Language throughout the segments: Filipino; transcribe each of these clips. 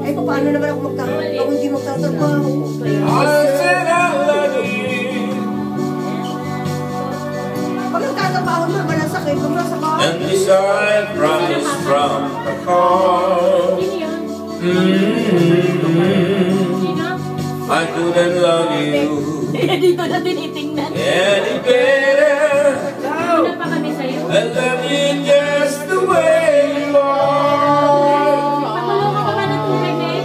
Ay, paano naman ako magkakaroon? Ako hindi magtatrabaho. Pag nagtatrabaho na, wala sakit. Pag nasa bahay. And decide rise from the car. I couldn't love you Dito na tinitingnan. any better. Ano pa kami sa'yo? I love you just the way you are. Pakulong ka ba ng tubig, eh?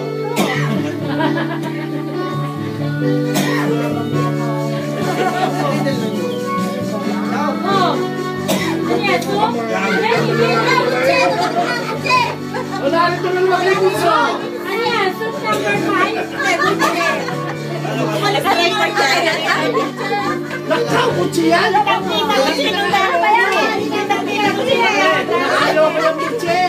Oh. Ano yan? Soup? Narito lang makipuso. Ano yan? Soup number 5? Nakakutsi yan? Ayaw ko yung kitsi.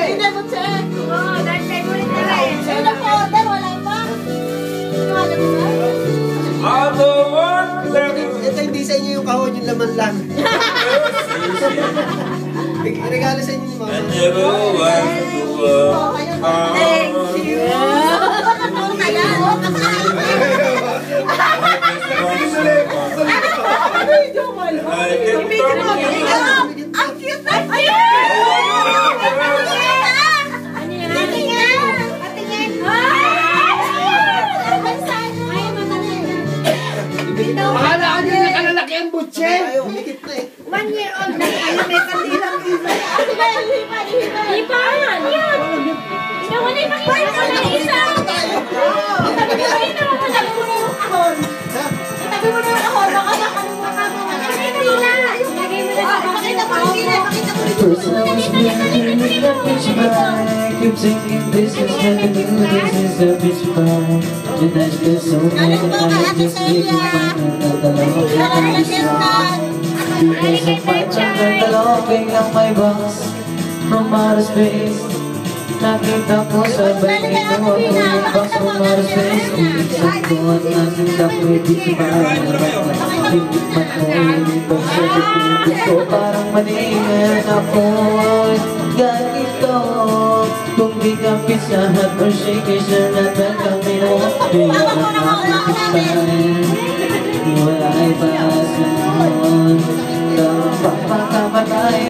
Ito hindi sa inyo yung kahon, yung laman lang. Regalo sa inyo ni Mama. I never want to work hard. Ang cute na! Akala ko nyo nakalalaki ang butse. 1 year old na kayo, may kandilang isa. Ipan! Yan! Ikaw na ipakita ko na isa! Ipakita mo na yung ahon. Itabi mo na yung ahon. Baka makalimutan mo. Hindi na! Lagay mo na sa pakita ko rin. Pakita ko rin. Keep singing this is nothing new, this is a bitch bar. And that's just so many times, just making fun of the love that is wrong. Because of my time, nagtaloping ang my box from outer space. Nakita ko sabay nito ako yung box from outer space. Ulisan ko at nasindak ko yung bitch bar. Tinikman ko yung pagsagot ko, parang maningan ako. Ganito kung di ka pisahan or shake siya na kami mo. Di ako nakikistahan. Wala ay para sa noon. Kapag pagkamatay